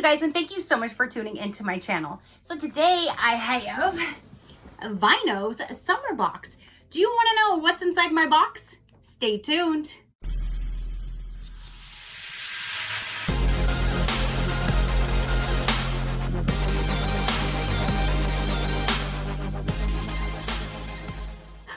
you guys, and thank you so much for tuning into my channel. So today I have VineOh's summer box. Do you want to know what's inside my box? Stay tuned.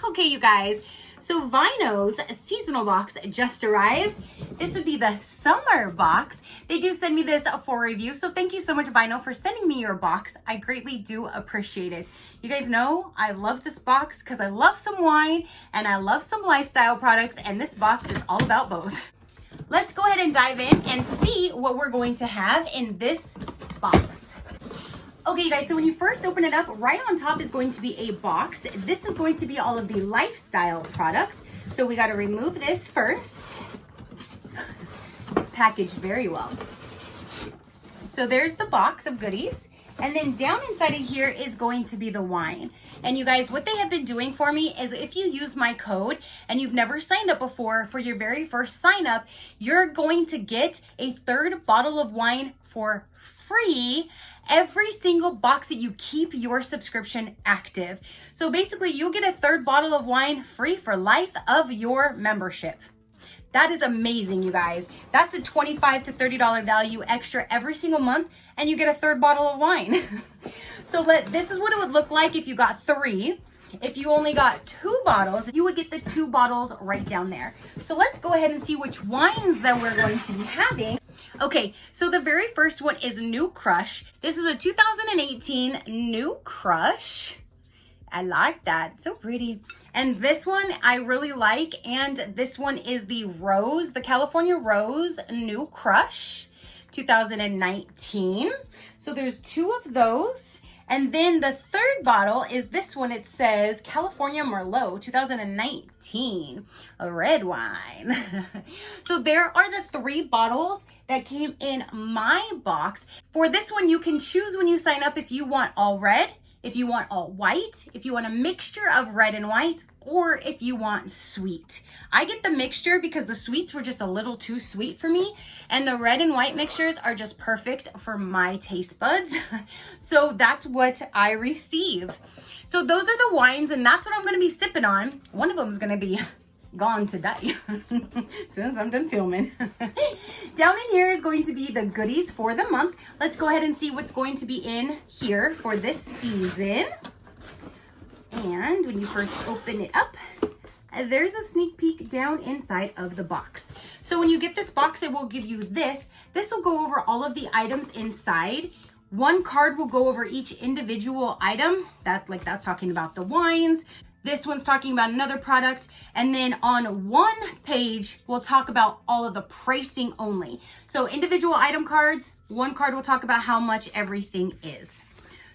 Okay, you guys, so VineOh's seasonal box just arrived. This would be the summer box. They do send me this for review, so thank you so much, VineOh, for sending me your box. I greatly do appreciate it. You guys know I love this box because I love some wine and I love some lifestyle products, and this box is all about both. Let's go ahead and dive in and see what we're going to have in this box. Okay, you guys, so when you first open it up, right on top is going to be a box. This is going to be all of the lifestyle products. So we got to remove this first. It's packaged very well. So there's the box of goodies. And then down inside of here is going to be the wine. And you guys, what they have been doing for me is if you use my code and you've never signed up before, for your very first sign up, you're going to get a third bottle of wine for free every single box that you keep your subscription active. So basically you'll get a third bottle of wine free for life of your membership. That is amazing, you guys. That's a $25 to $30 value extra every single month, and you get a third bottle of wine. So this is what it would look like if you got 3. If you only got 2 bottles, you would get the 2 bottles right down there. So let's go ahead and see which wines that we're going to be having. Okay, so the very first one is New Crush. This is a 2018 New Crush. I like that, so pretty. And this one I really like, and this one is the Rose, the California Rose New Crush 2019. So there's 2 of those. And then the third bottle is this one. It says California Merlot 2019, a red wine. So there are the 3 bottles that came in my box. For this one, you can choose when you sign up if you want all red, if you want all white, if you want a mixture of red and white, or if you want sweet. I get the mixture because the sweets were just a little too sweet for me, and the red and white mixtures are just perfect for my taste buds. So that's what I receive. So those are the wines, and that's what I'm gonna be sipping on. One of them is gonna be gone today as soon as I'm done filming. Down in here is going to be the goodies for the month. Let's go ahead and see what's going to be in here for this season. And when you first open it up, there's a sneak peek down inside of the box. So when you get this box, it will give you this. This will go over all of the items inside. One card will go over each individual item. That's talking about the wines. This one's talking about another product. And then on one page, we'll talk about all of the pricing only. So individual item cards, one card will talk about how much everything is.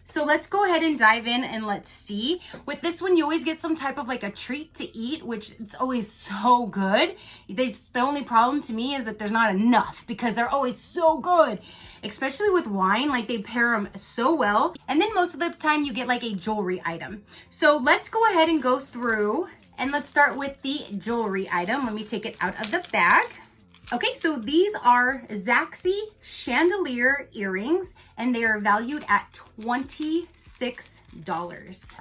So let's go ahead and dive in and let's see. With this one, you always get some type of like a treat to eat, which it's always so good. The only problem to me is that there's not enough because they're always so good. Especially with wine, like they pair them so well. And then most of the time you get like a jewelry item. So let's go ahead and go through and let's start with the jewelry item. Let me take it out of the bag. Okay, so these are Zaxi chandelier earrings, and they are valued at $26.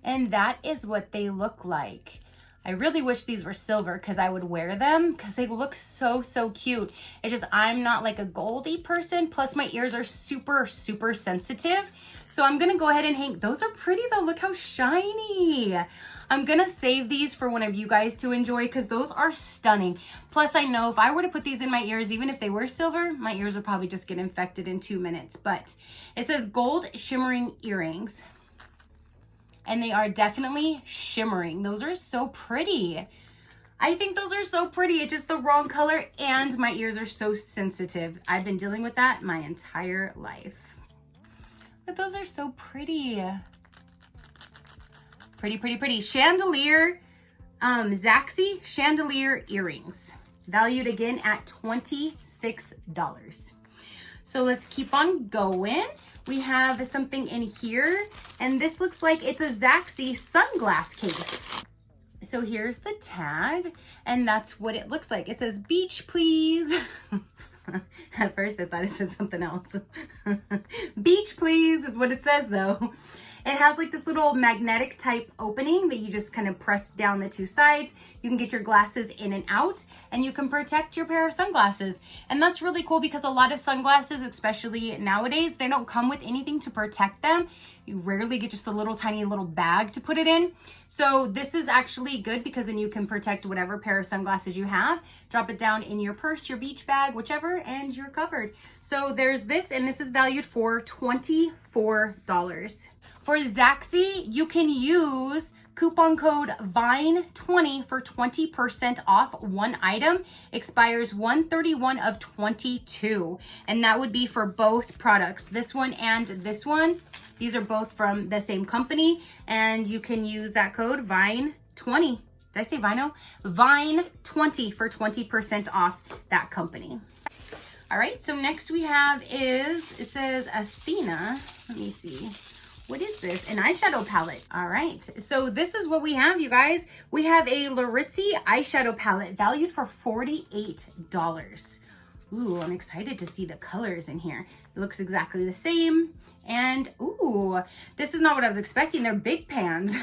And that is what they look like. I really wish these were silver because I would wear them because they look so, so cute. It's just I'm not like a goldy person. Plus my ears are super, super sensitive. So I'm going to go ahead and hang. Those are pretty though. Look how shiny. I'm going to save these for one of you guys to enjoy because those are stunning. Plus I know if I were to put these in my ears, even if they were silver, my ears would probably just get infected in 2 minutes. But it says gold shimmering earrings. And they are definitely shimmering. Those are so pretty. I think those are so pretty. It's just the wrong color and my ears are so sensitive. I've been dealing with that my entire life. But those are so pretty. Pretty, pretty, pretty. Chandelier, Zaxi chandelier earrings. Valued again at $26. So let's keep on going. We have something in here, and this looks like it's a Zaxi sunglass case. So here's the tag, and that's what it looks like. It says, beach, please. At first I thought it said something else. Beach please is what it says though. It has like this little magnetic type opening that you just kind of press down the two sides. You can get your glasses in and out, and you can protect your pair of sunglasses. And that's really cool because a lot of sunglasses, especially nowadays, they don't come with anything to protect them. You rarely get just a little tiny little bag to put it in. So this is actually good because then you can protect whatever pair of sunglasses you have. Drop it down in your purse, your beach bag, whichever, and you're covered. So there's this, and this is valued for $24. For Zaxi, you can use coupon code VINE20 for 20% off one item. Expires 1/31 of 22. And that would be for both products, this one and this one. These are both from the same company. And you can use that code VINE20. Did I say VineOh? VINE20 for 20% off that company. All right, so next we have is, it says Athena. Let me see. What is this? An eyeshadow palette. All right, so this is what we have, you guys. We have a Laritzi eyeshadow palette valued for $48. Ooh, I'm excited to see the colors in here. It looks exactly the same. And ooh, this is not what I was expecting. They're big pans.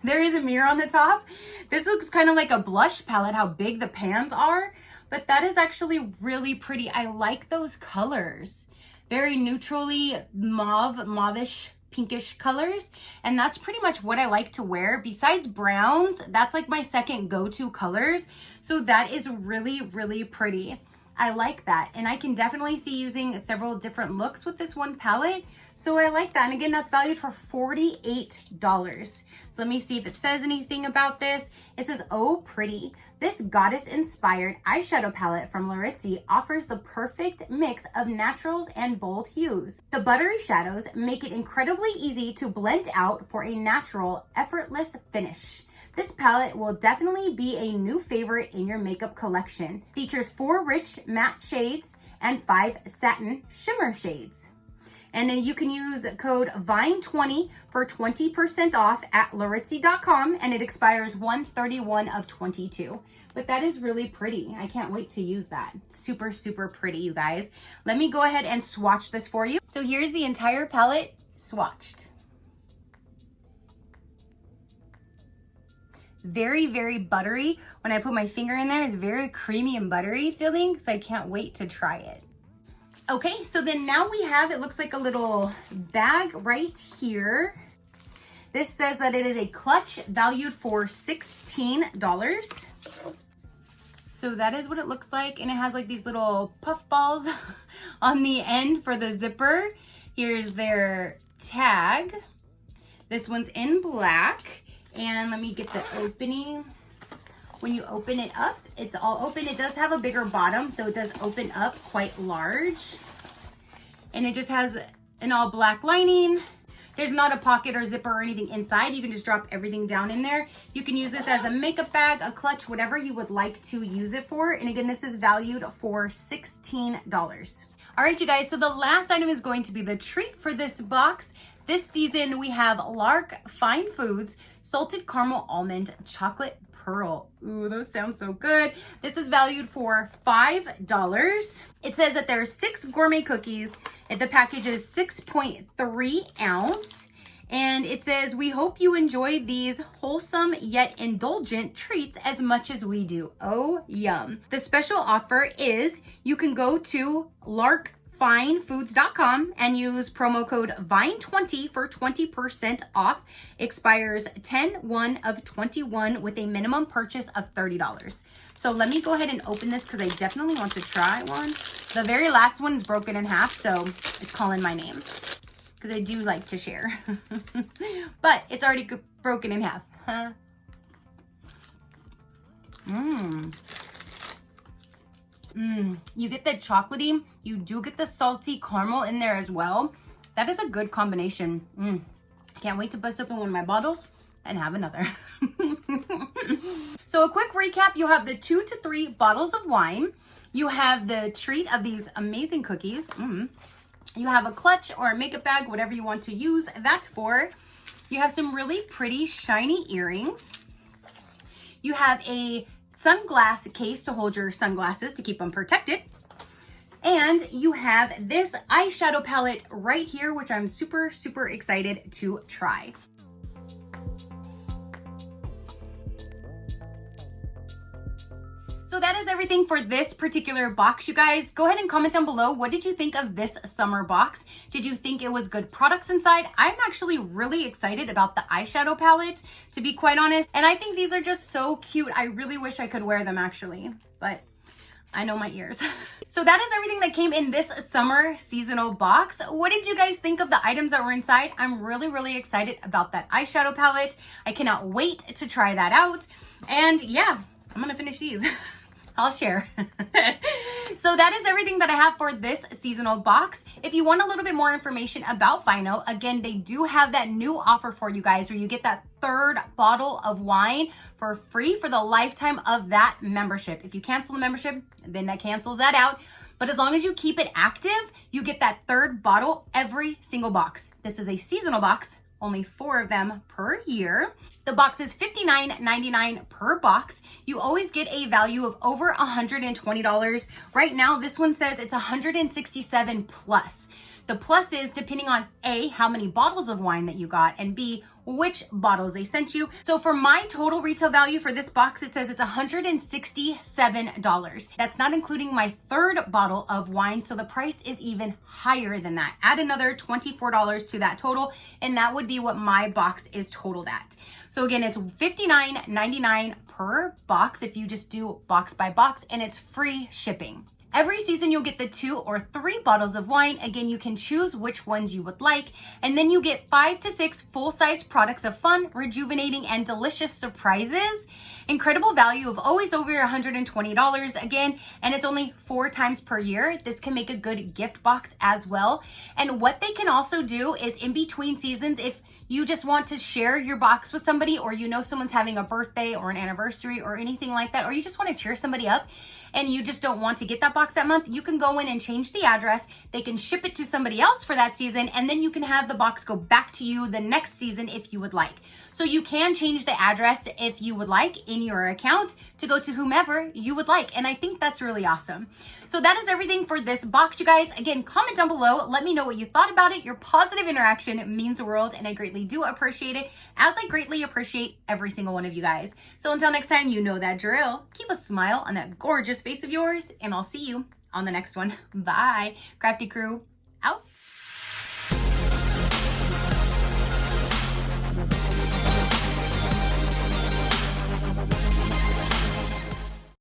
There is a mirror on the top. This looks kind of like a blush palette, how big the pans are, but that is actually really pretty. I like those colors. Very neutrally mauve-ish, pinkish colors, and that's pretty much what I like to wear. Besides browns, that's like my second go-to colors, so that is really, really pretty. I like that, and I can definitely see using several different looks with this one palette, so I like that. And again, that's valued for $48. So let me see if it says anything about this. It says, oh pretty. This goddess-inspired eyeshadow palette from Laritzi offers the perfect mix of naturals and bold hues. The buttery shadows make it incredibly easy to blend out for a natural, effortless finish. This palette will definitely be a new favorite in your makeup collection. Features 4 rich matte shades and 5 satin shimmer shades. And then you can use code VINE20 for 20% off at Laritzi.com, and it expires 1/31 of 22. But that is really pretty. I can't wait to use that. Super, super pretty, you guys. Let me go ahead and swatch this for you. So here's the entire palette swatched. Very, very buttery. When I put my finger in there, it's very creamy and buttery feeling, so I can't wait to try it. Okay, so then now we have, it looks like a little bag right here. This says that it is a clutch valued for $16. So that is what it looks like, and it has like these little puff balls on the end for the zipper. Here's their tag. This one's in black, and let me get the opening. When you open it up, it's all open. It does have a bigger bottom, so it does open up quite large. And it just has an all black lining. There's not a pocket or zipper or anything inside. You can just drop everything down in there. You can use this as a makeup bag, a clutch, whatever you would like to use it for. And again, this is valued for $16. All right, you guys, so the last item is going to be the treat for this box. This season, we have Lark Fine Foods Salted Caramel Almond Chocolate Pearl. Ooh, those sound so good. This is valued for $5. It says that there are 6 gourmet cookies, and the package is 6.3 ounce. And it says, we hope you enjoy these wholesome yet indulgent treats as much as we do. Oh, yum. The special offer is you can go to larkfinefoods.com and use promo code VINE20 for 20% off. Expires 10/1 of 21 with a minimum purchase of $30. So let me go ahead and open this because I definitely want to try one. The very last one is broken in half, so it's calling my name because I do like to share. But it's already broken in half. Huh? You get the chocolatey, you do get the salty caramel in there as well. That is a good combination. Can't wait to bust open one of my bottles and have another. So a quick recap, you have the 2 to 3 bottles of wine. You have the treat of these amazing cookies. You have a clutch or a makeup bag, whatever you want to use that for. You have some really pretty shiny earrings. You have a sunglass case to hold your sunglasses to keep them protected. And you have this eyeshadow palette right here, which I'm super, super excited to try. So that is everything for this particular box, you guys. Go ahead and comment down below. What did you think of this summer box? Did you think it was good products inside? I'm actually really excited about the eyeshadow palette, to be quite honest. And I think these are just so cute. I really wish I could wear them actually, but I know my ears. So that is everything that came in this summer seasonal box. What did you guys think of the items that were inside? I'm really, really excited about that eyeshadow palette. I cannot wait to try that out. And yeah, I'm gonna finish these. I'll share. So that is everything that I have for this seasonal box. If you want a little bit more information about VineOh, again, they do have that new offer for you guys where you get that third bottle of wine for free for the lifetime of that membership. If you cancel the membership, then that cancels that out. But as long as you keep it active, you get that third bottle every single box. This is a seasonal box, only 4 of them per year. The box is $59.99 per box. You always get a value of over $120. Right now, this one says it's $167 plus. The plus is depending on A, how many bottles of wine that you got, and B, which bottles they sent you. So for my total retail value for this box, it says it's $167. That's not including my third bottle of wine, so the price is even higher than that. Add another $24 to that total, and that would be what my box is totaled at. So again, it's $59.99 per box if you just do box by box, and it's free shipping. Every season you'll get the 2 or 3 bottles of wine. Again, you can choose which ones you would like. And then you get 5 to 6 full-size products of fun, rejuvenating, and delicious surprises. Incredible value of always over $120 again, and it's only 4 times per year. This can make a good gift box as well. And what they can also do is in between seasons, if you just want to share your box with somebody, or you know someone's having a birthday or an anniversary or anything like that, or you just want to cheer somebody up and you just don't want to get that box that month, you can go in and change the address. They can ship it to somebody else for that season, and then you can have the box go back to you the next season if you would like. So you can change the address if you would like in your account to go to whomever you would like. And I think that's really awesome. So that is everything for this box, you guys. Again, comment down below. Let me know what you thought about it. Your positive interaction means the world, and I greatly do appreciate it, as I greatly appreciate every single one of you guys. So until next time, you know that drill. Keep a smile on that gorgeous face of yours, and I'll see you on the next one. Bye. Crafty crew, out.